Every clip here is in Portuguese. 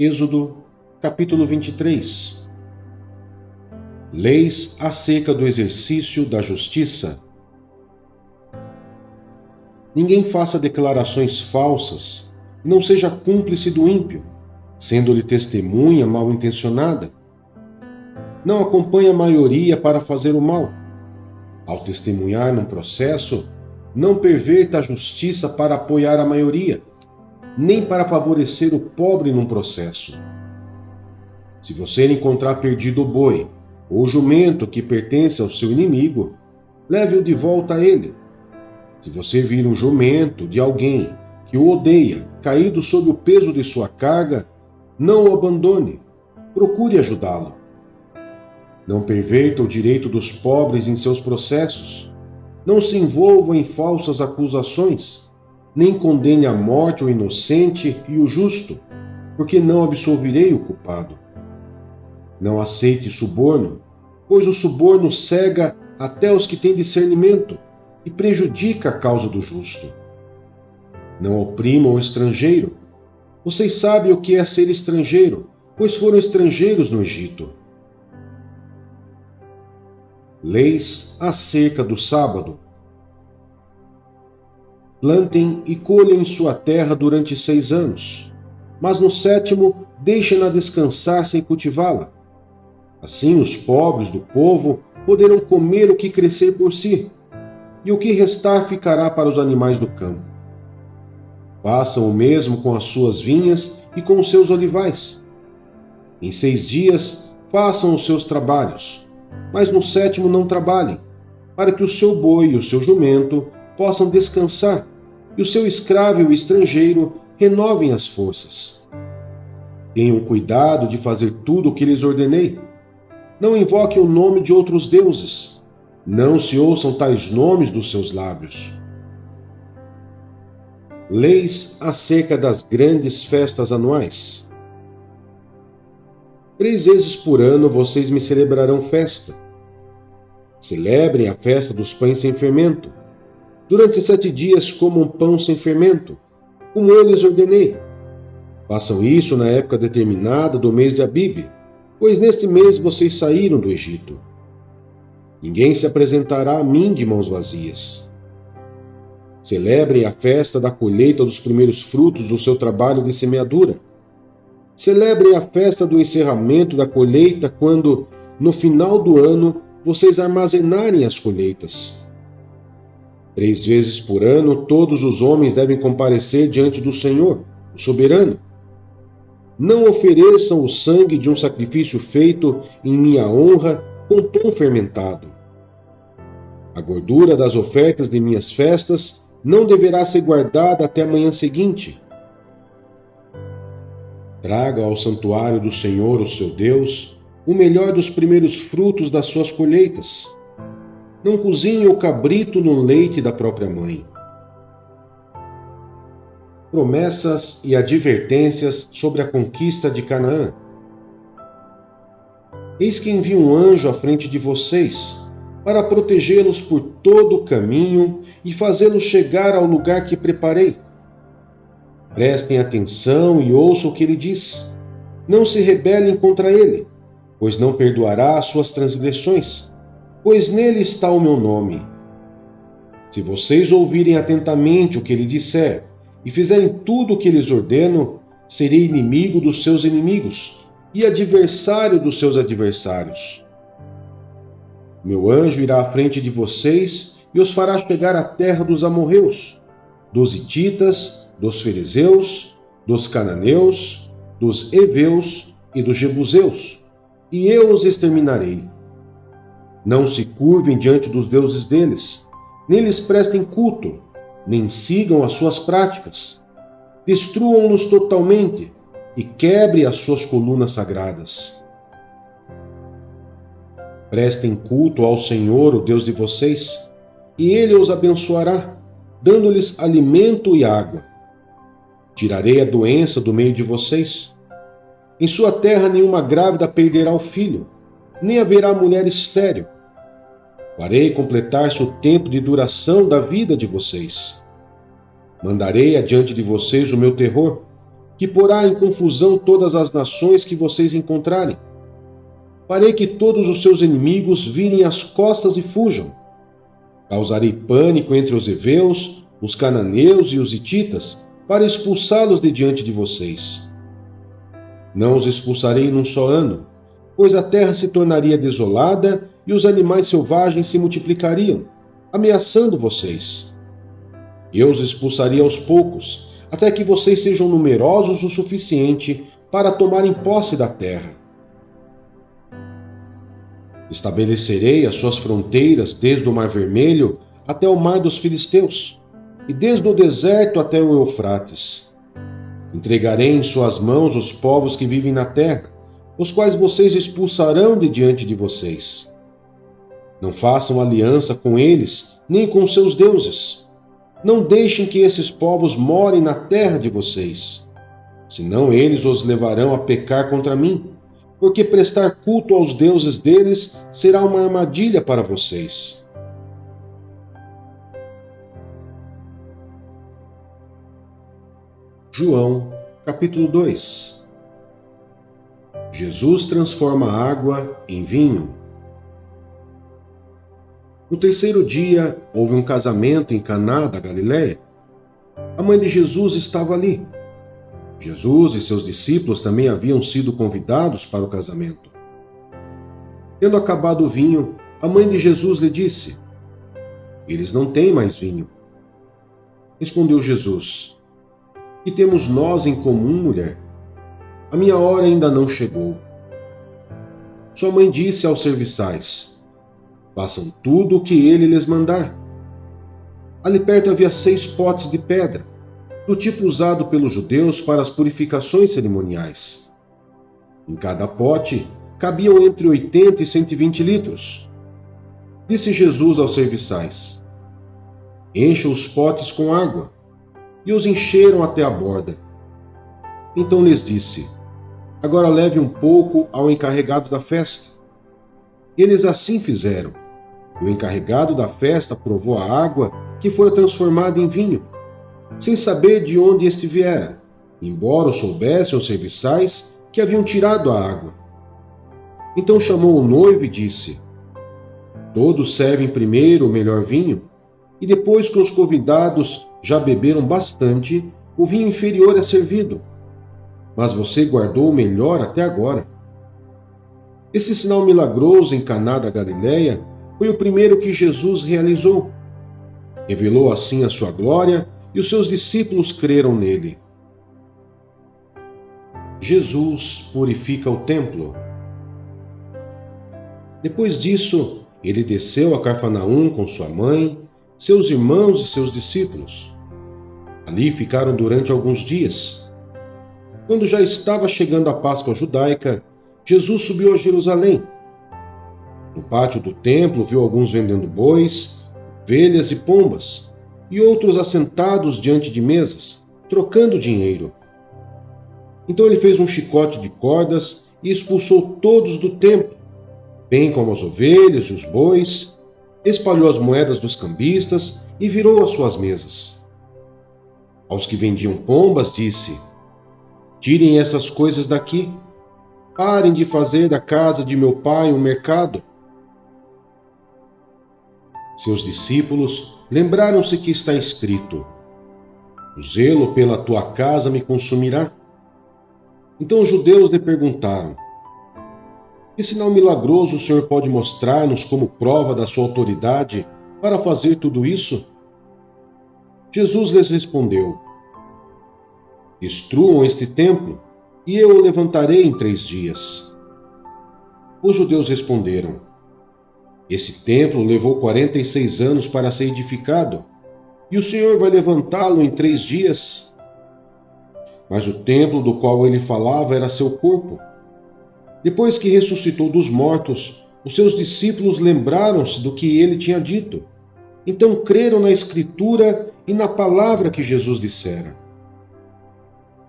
Êxodo, capítulo 23. Leis acerca do exercício da justiça. Ninguém faça declarações falsas e não seja cúmplice do ímpio, sendo-lhe testemunha mal-intencionada. Não acompanhe a maioria para fazer o mal. Ao testemunhar num processo, não perverta a justiça para apoiar a maioria, nem para favorecer o pobre num processo. Se você encontrar perdido o boi ou o jumento que pertence ao seu inimigo, leve-o de volta a ele. Se você vir um jumento de alguém que o odeia, caído sob o peso de sua carga, não o abandone, procure ajudá-lo. Não perverta o direito dos pobres em seus processos. Não se envolva em falsas acusações, nem condene à morte o inocente e o justo, porque não absolverei o culpado. Não aceite suborno, pois o suborno cega até os que têm discernimento e prejudica a causa do justo. Não oprimam o estrangeiro. Vocês sabem o que é ser estrangeiro, pois foram estrangeiros no Egito. Leis acerca do sábado. Plantem e colhem em sua terra durante 6 anos, mas no 7º deixem-na descansar sem cultivá-la. Assim os pobres do povo poderão comer o que crescer por si, e o que restar ficará para os animais do campo. Façam o mesmo com as suas vinhas e com os seus olivais. Em 6 dias façam os seus trabalhos, mas no 7º não trabalhem, para que o seu boi e o seu jumento possam descansar, e o seu escravo e o estrangeiro renovem as forças. Tenham cuidado de fazer tudo o que lhes ordenei. Não invoquem o nome de outros deuses. Não se ouçam tais nomes dos seus lábios. Leis acerca das grandes festas anuais. 3 vezes por ano vocês me celebrarão festa. Celebrem a festa dos pães sem fermento. Durante 7 dias comam pão sem fermento, como eu lhes ordenei. Façam isso na época determinada do mês de Abibe, pois neste mês vocês saíram do Egito. Ninguém se apresentará a mim de mãos vazias. Celebrem a festa da colheita dos primeiros frutos do seu trabalho de semeadura. Celebrem a festa do encerramento da colheita quando, no final do ano, vocês armazenarem as colheitas. 3 vezes por ano, todos os homens devem comparecer diante do Senhor, o soberano. Não ofereçam o sangue de um sacrifício feito em minha honra com pão fermentado. A gordura das ofertas de minhas festas não deverá ser guardada até a manhã seguinte. Traga ao santuário do Senhor, o seu Deus, o melhor dos primeiros frutos das suas colheitas. Não cozinhe o cabrito no leite da própria mãe. Promessas e advertências sobre a conquista de Canaã. Eis que envio um anjo à frente de vocês, para protegê-los por todo o caminho e fazê-los chegar ao lugar que preparei. Prestem atenção e ouçam o que ele diz. Não se rebelem contra ele, pois não perdoará as suas transgressões, pois nele está o meu nome. Se vocês ouvirem atentamente o que ele disser e fizerem tudo o que lhes ordeno, serei inimigo dos seus inimigos e adversário dos seus adversários. Meu anjo irá à frente de vocês e os fará chegar à terra dos amorreus, dos hititas, dos ferezeus, dos cananeus, dos heveus e dos jebuseus, e eu os exterminarei. Não se curvem diante dos deuses deles, nem lhes prestem culto, nem sigam as suas práticas. Destruam-nos totalmente e quebre as suas colunas sagradas. Prestem culto ao Senhor, o Deus de vocês, e Ele os abençoará, dando-lhes alimento e água. Tirarei a doença do meio de vocês. Em sua terra nenhuma grávida perderá o filho, nem haverá mulher estéril. Farei completar-se o tempo de duração da vida de vocês. Mandarei adiante de vocês o meu terror, que porá em confusão todas as nações que vocês encontrarem. Farei que todos os seus inimigos virem as costas e fujam. Causarei pânico entre os heveus, os cananeus e os hititas, para expulsá-los de diante de vocês. Não os expulsarei num só ano, pois a terra se tornaria desolada e os animais selvagens se multiplicariam, ameaçando vocês. Eu os expulsaria aos poucos, até que vocês sejam numerosos o suficiente para tomarem posse da terra. Estabelecerei as suas fronteiras desde o Mar Vermelho até o Mar dos Filisteus, e desde o deserto até o Eufrates. Entregarei em suas mãos os povos que vivem na terra, os quais vocês expulsarão de diante de vocês. Não façam aliança com eles, nem com seus deuses. Não deixem que esses povos morem na terra de vocês, senão eles os levarão a pecar contra mim, porque prestar culto aos deuses deles será uma armadilha para vocês. João, capítulo 2. Jesus transforma a água em vinho. No terceiro dia, houve um casamento em Caná da Galiléia. A mãe de Jesus estava ali. Jesus e seus discípulos também haviam sido convidados para o casamento. Tendo acabado o vinho, a mãe de Jesus lhe disse: "Eles não têm mais vinho." Respondeu Jesus: "Que temos nós em comum, mulher? A minha hora ainda não chegou." Sua mãe disse aos serviçais: "Façam tudo o que ele lhes mandar." Ali perto havia 6 potes de pedra, do tipo usado pelos judeus para as purificações cerimoniais. Em cada pote cabiam entre 80 e 120 litros. Disse Jesus aos serviçais: "Encham os potes com água." E os encheram até a borda. Então lhes disse: "Agora leve um pouco ao encarregado da festa." Eles assim fizeram. E o encarregado da festa provou a água que fora transformada em vinho, sem saber de onde este viera, embora o soubessem os serviçais que haviam tirado a água. Então chamou o noivo e disse: "Todos servem primeiro o melhor vinho, e depois que os convidados já beberam bastante, o vinho inferior é servido. Mas você guardou o melhor até agora." Esse sinal milagroso em Caná da Galiléia foi o primeiro que Jesus realizou. Revelou assim a sua glória e os seus discípulos creram nele. Jesus purifica o templo. Depois disso, ele desceu a Cafarnaum com sua mãe, seus irmãos e seus discípulos. Ali ficaram durante alguns dias. Quando já estava chegando a Páscoa judaica, Jesus subiu a Jerusalém. No pátio do templo viu alguns vendendo bois, ovelhas e pombas, e outros assentados diante de mesas, trocando dinheiro. Então ele fez um chicote de cordas e expulsou todos do templo, bem como as ovelhas e os bois, espalhou as moedas dos cambistas e virou as suas mesas. Aos que vendiam pombas disse: "Tirem essas coisas daqui. Parem de fazer da casa de meu pai um mercado." Seus discípulos lembraram-se que está escrito: "O zelo pela tua casa me consumirá." Então os judeus lhe perguntaram: "Que sinal milagroso o Senhor pode mostrar-nos como prova da sua autoridade para fazer tudo isso?" Jesus lhes respondeu: "Destruam este templo, e eu o levantarei em 3 dias." Os judeus responderam: "Esse templo levou 46 anos para ser edificado, e o Senhor vai levantá-lo em 3 dias?" Mas o templo do qual ele falava era seu corpo. Depois que ressuscitou dos mortos, os seus discípulos lembraram-se do que ele tinha dito. Então creram na Escritura e na palavra que Jesus dissera.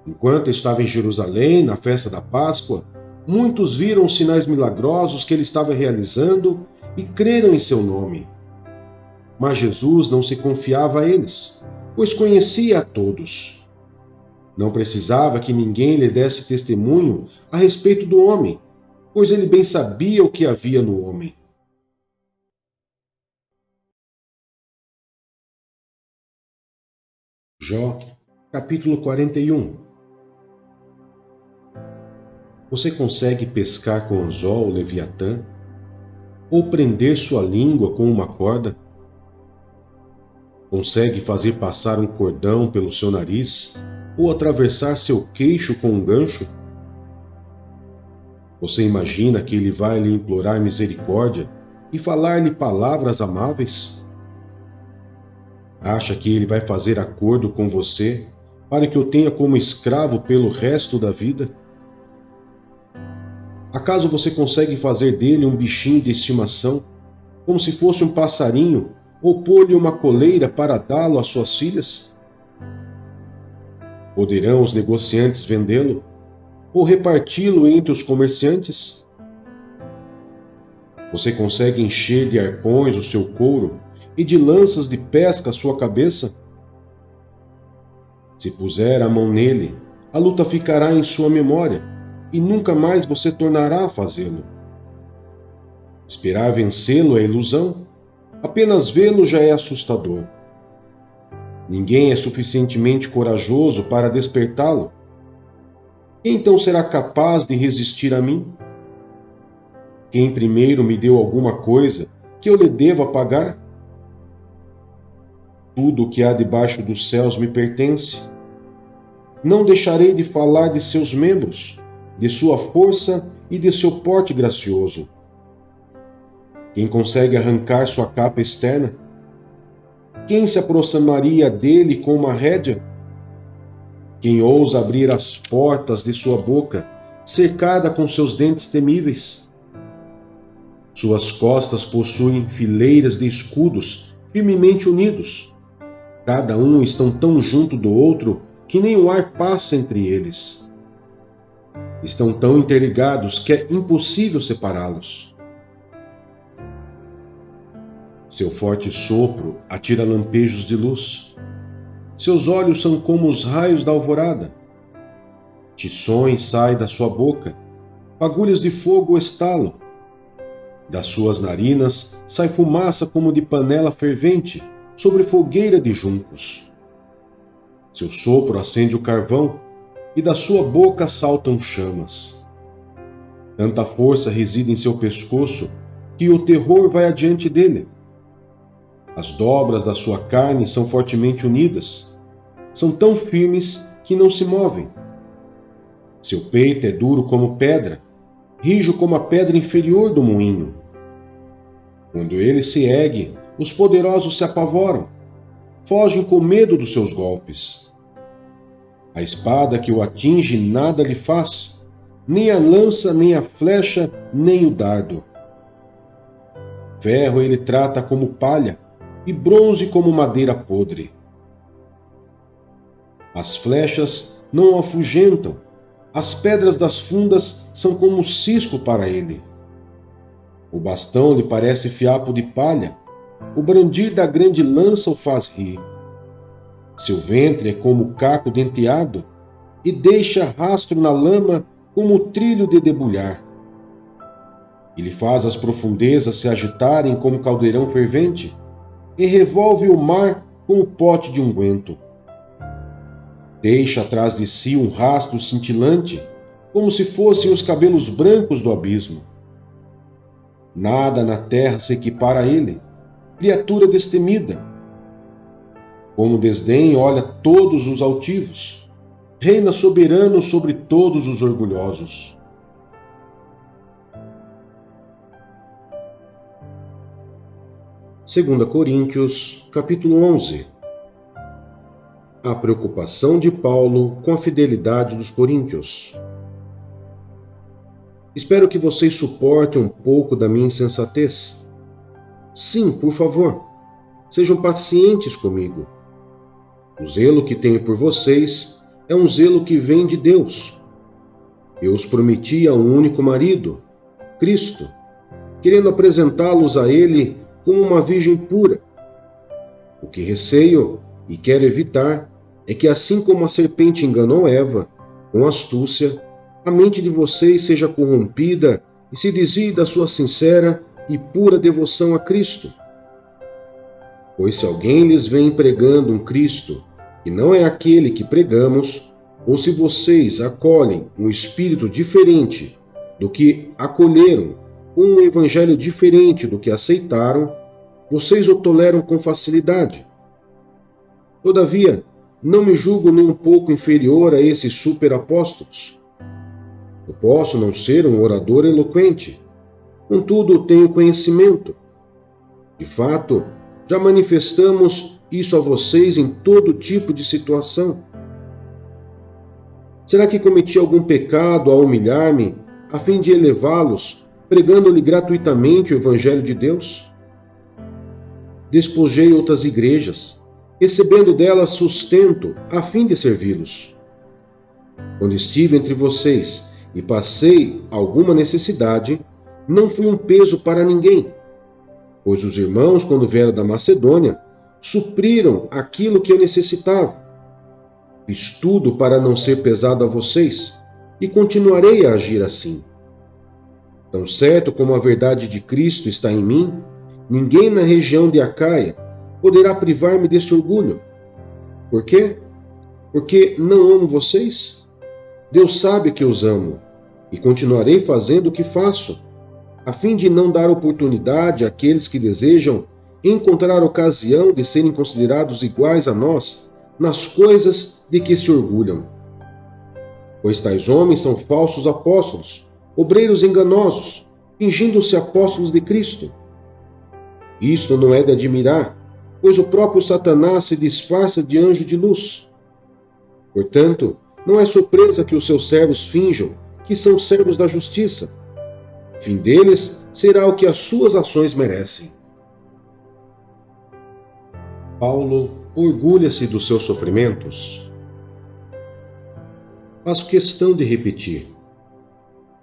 Enquanto estava em Jerusalém, na festa da Páscoa, muitos viram os sinais milagrosos que ele estava realizando e creram em seu nome. Mas Jesus não se confiava a eles, pois conhecia a todos. Não precisava que ninguém lhe desse testemunho a respeito do homem, pois ele bem sabia o que havia no homem. Jó, capítulo 41. Você consegue pescar com anzol o Leviatã? Ou prender sua língua com uma corda? Consegue fazer passar um cordão pelo seu nariz? Ou atravessar seu queixo com um gancho? Você imagina que ele vai lhe implorar misericórdia e falar-lhe palavras amáveis? Acha que ele vai fazer acordo com você para que o tenha como escravo pelo resto da vida? Acaso você consegue fazer dele um bichinho de estimação, como se fosse um passarinho, ou pôr-lhe uma coleira para dá-lo às suas filhas? Poderão os negociantes vendê-lo, ou reparti-lo entre os comerciantes? Você consegue encher de arpões o seu couro e de lanças de pesca a sua cabeça? Se puser a mão nele, a luta ficará em sua memória, e nunca mais você tornará a fazê-lo. Esperar vencê-lo é ilusão. Apenas vê-lo já é assustador. Ninguém é suficientemente corajoso para despertá-lo. Quem então será capaz de resistir a mim? Quem primeiro me deu alguma coisa que eu lhe deva pagar? Tudo o que há debaixo dos céus me pertence. Não deixarei de falar de seus membros, de sua força e de seu porte gracioso. Quem consegue arrancar sua capa externa? Quem se aproximaria dele com uma rédea? Quem ousa abrir as portas de sua boca, cercada com seus dentes temíveis? Suas costas possuem fileiras de escudos firmemente unidos. Cada um estão tão junto do outro que nem o ar passa entre eles. Estão tão interligados que é impossível separá-los. Seu forte sopro atira lampejos de luz. Seus olhos são como os raios da alvorada. Tições saem da sua boca, fagulhas de fogo estalam. Das suas narinas sai fumaça como de panela fervente sobre fogueira de juncos. Seu sopro acende o carvão, e da sua boca saltam chamas. Tanta força reside em seu pescoço que o terror vai adiante dele. As dobras da sua carne são fortemente unidas. São tão firmes que não se movem. Seu peito é duro como pedra, rijo como a pedra inferior do moinho. Quando ele se ergue, os poderosos se apavoram, fogem com medo dos seus golpes. A espada que o atinge nada lhe faz, nem a lança, nem a flecha, nem o dardo. Ferro ele trata como palha, e bronze como madeira podre. As flechas não o afugentam, as pedras das fundas são como cisco para ele. O bastão lhe parece fiapo de palha, o brandir da grande lança o faz rir. Seu ventre é como caco denteado, e deixa rastro na lama como o trilho de debulhar. Ele faz as profundezas se agitarem como caldeirão fervente, e revolve o mar com o pote de unguento. Deixa atrás de si um rastro cintilante, como se fossem os cabelos brancos do abismo. Nada na terra se equipara a ele, criatura destemida. Com desdém olha todos os altivos, reina soberano sobre todos os orgulhosos. Segunda Coríntios, capítulo 11. A preocupação de Paulo com a fidelidade dos coríntios. Espero que vocês suportem um pouco da minha insensatez. Sim, por favor, sejam pacientes comigo. O zelo que tenho por vocês é um zelo que vem de Deus. Eu os prometi a um único marido, Cristo, querendo apresentá-los a Ele como uma virgem pura. O que receio e quero evitar é que assim como a serpente enganou Eva, com astúcia, a mente de vocês seja corrompida e se desvie da sua sincera e pura devoção a Cristo. Pois se alguém lhes vem pregando um Cristo que não é aquele que pregamos, ou se vocês acolhem um espírito diferente do que acolheram, ou um evangelho diferente do que aceitaram, vocês o toleram com facilidade. Todavia, não me julgo nem um pouco inferior a esses superapóstolos. Eu posso não ser um orador eloquente, contudo tenho conhecimento. De fato, já manifestamos isso a vocês em todo tipo de situação. Será que cometi algum pecado ao humilhar-me, a fim de elevá-los, pregando-lhe gratuitamente o Evangelho de Deus? Despojei outras igrejas, recebendo delas sustento, a fim de servi-los. Quando estive entre vocês e passei alguma necessidade, não fui um peso para ninguém, pois os irmãos, quando vieram da Macedônia, supriram aquilo que eu necessitava. Fiz tudo para não ser pesado a vocês, e continuarei a agir assim. Tão certo como a verdade de Cristo está em mim, ninguém na região de Acaia poderá privar-me deste orgulho. Por quê? Porque não amo vocês? Deus sabe que os amo, e continuarei fazendo o que faço, a fim de não dar oportunidade àqueles que desejam encontrar ocasião de serem considerados iguais a nós nas coisas de que se orgulham. Pois tais homens são falsos apóstolos, obreiros enganosos, fingindo-se apóstolos de Cristo. Isto não é de admirar, pois o próprio Satanás se disfarça de anjo de luz. Portanto, não é surpresa que os seus servos finjam que são servos da justiça. O fim deles será o que as suas ações merecem. Paulo orgulha-se dos seus sofrimentos. Faço questão de repetir.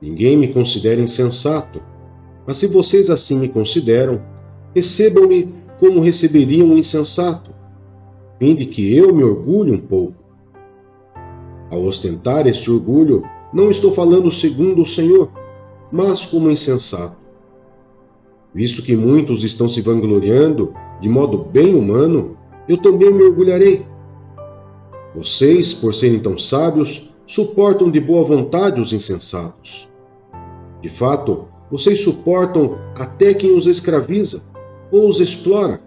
Ninguém me considera insensato, mas se vocês assim me consideram, recebam-me como receberiam um insensato, a fim de que eu me orgulhe um pouco. Ao ostentar este orgulho, não estou falando segundo o Senhor, mas como insensato. Visto que muitos estão se vangloriando de modo bem humano, eu também me orgulharei. Vocês, por serem tão sábios, suportam de boa vontade os insensatos. De fato, vocês suportam até quem os escraviza, ou os explora,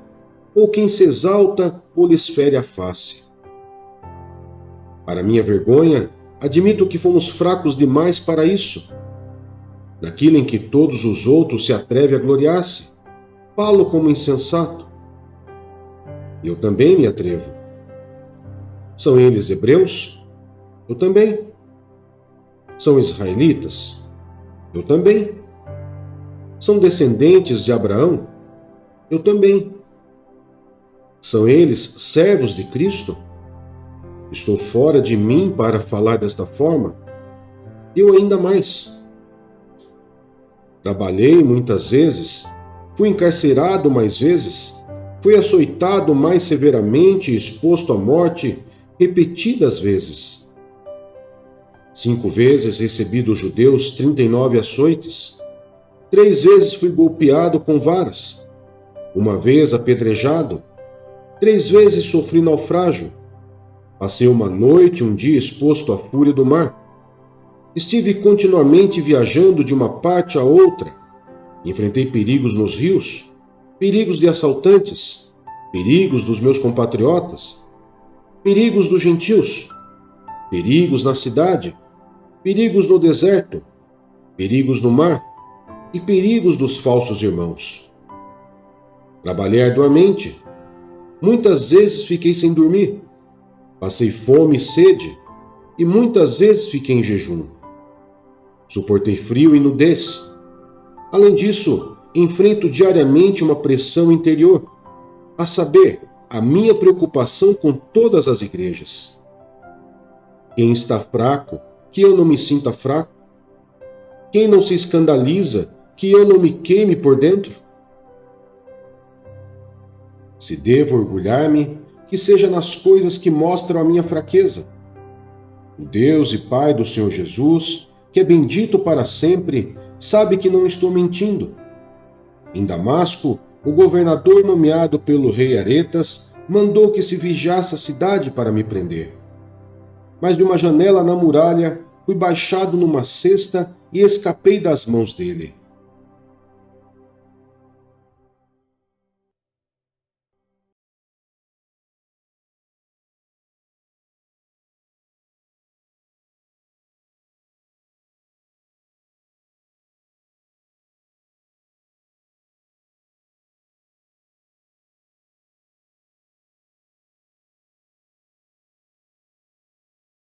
ou quem se exalta ou lhes fere a face. Para minha vergonha, admito que fomos fracos demais para isso. Naquilo em que todos os outros se atrevem a gloriar-se, falo como insensato. Eu também me atrevo. São eles hebreus? Eu também. São israelitas? Eu também. São descendentes de Abraão? Eu também. São eles servos de Cristo? Estou fora de mim para falar desta forma? Eu ainda mais. Trabalhei muitas vezes, fui encarcerado mais vezes, fui açoitado mais severamente e exposto à morte repetidas vezes. 5 vezes recebi dos judeus 39 açoites. 3 vezes fui golpeado com varas. 1 vez apedrejado. 3 vezes sofri naufrágio. Passei uma noite e um dia exposto à fúria do mar. Estive continuamente viajando de uma parte a outra. Enfrentei perigos nos rios, perigos de assaltantes, perigos dos meus compatriotas, perigos dos gentios, perigos na cidade, perigos no deserto, perigos no mar e perigos dos falsos irmãos. Trabalhei arduamente. Muitas vezes fiquei sem dormir. Passei fome e sede, e muitas vezes fiquei em jejum. Suportei frio e nudez. Além disso, enfrento diariamente uma pressão interior, a saber, a minha preocupação com todas as igrejas. Quem está fraco, que eu não me sinta fraco? Quem não se escandaliza, que eu não me queime por dentro? Se devo orgulhar-me, que seja nas coisas que mostram a minha fraqueza. O Deus e Pai do Senhor Jesus, que é bendito para sempre, sabe que não estou mentindo. Em Damasco, o governador nomeado pelo rei Aretas mandou que se vigiasse a cidade para me prender. Mas de uma janela na muralha fui baixado numa cesta e escapei das mãos dele.